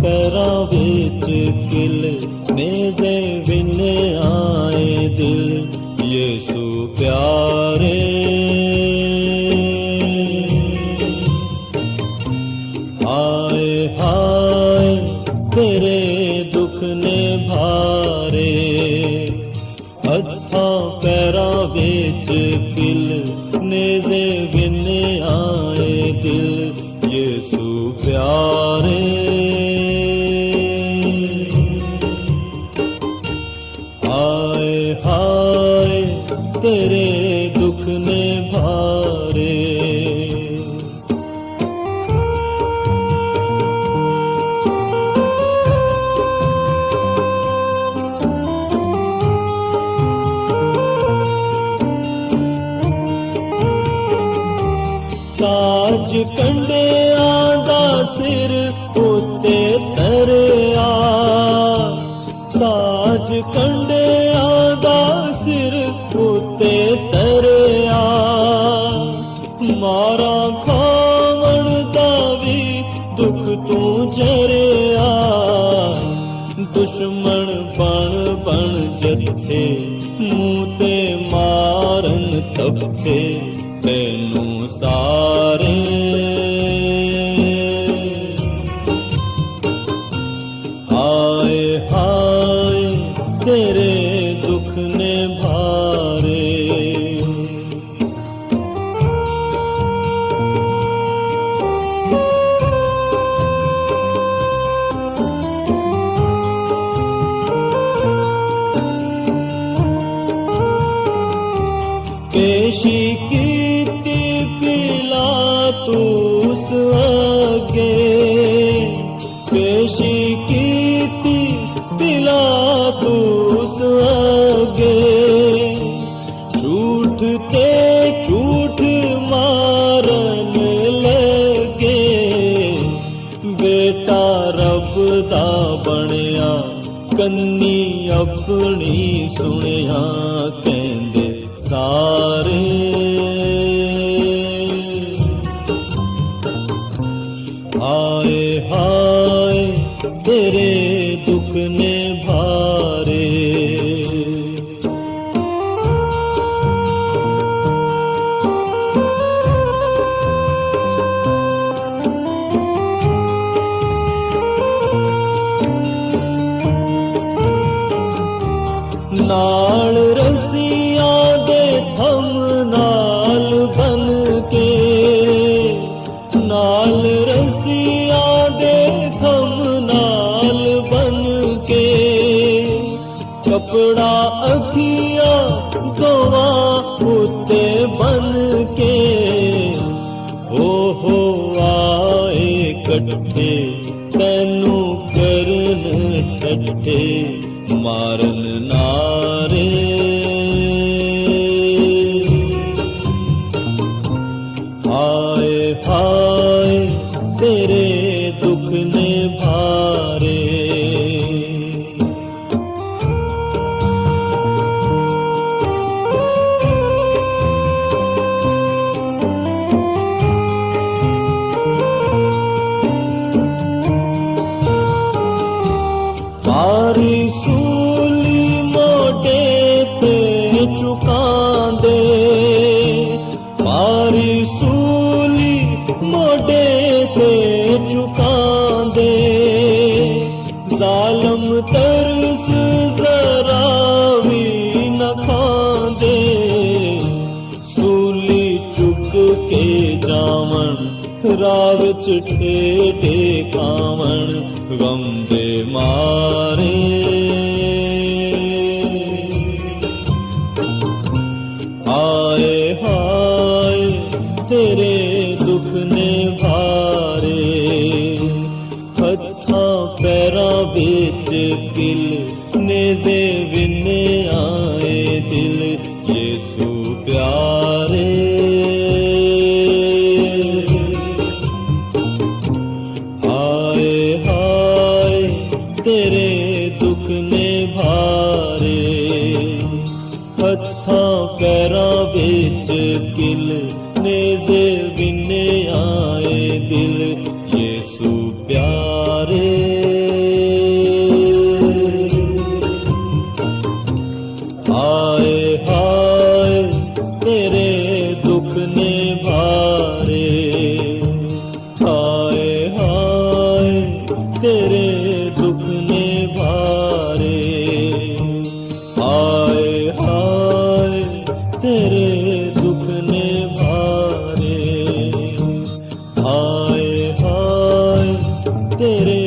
पैरां विच किल नेज़े विन आए दिल यीशु प्यारे। हाय हाय तेरे दुख ने भारे हत्थां पैरां विच किल नेज़े विन आए दिल यीशु प्यारे। हाय हाय तेरे दुख ने भारे। ताज कंडियां दा सिर उत्ते तरिया, ताज कंडियां दा सिर उत्ते तरिया, मारा खावण दा भी दुख तू जरिया, दुश्मन बन बन जथे मुँह ते मारन थप्पे तैनू सारे। हाय हाय तेरे दुख ने भारे। पेशी कीती पिलातुस अगे, पेशी कीती पिलातुस अगे, झूठ ते झूठ मारन लगे, बेटा रब दा बनिया कन्नी अपनी सुनिया कहंदे सारे। हाय हाय तेरे दुख ने भारे। नाल रस्सियां दे थम नाल बन के, नाल रस्सियां दे थम नाल बन के, कपड़ा अखियां दोवां उत्ते बन के, हो आए कट्ठे तैनू करन ठट्ठे मारन नारे। हाय हाय तेरे दुख ने भारे। मारी सूली मोटे ते चुकांदे, मारी सूली मोटे ते चुकांदे, जालम तरस जरा भी न खांदे, सूली चुक के जावन राव च ठेठे खावन गम दे मारे। हाय हाय तेरे दुख ने भारे। हत्थां पैरां विच किल नेज़े विन आए दिल यीशु प्यारे। हाय हाय तेरे दुख ने भारे। हत्थां पैरां विच किल नेज़े विन आए दिल यीशु प्यारे। दुख ने भारे। हाय हाय तेरे दुख ने भारे, हाय हाय तेरे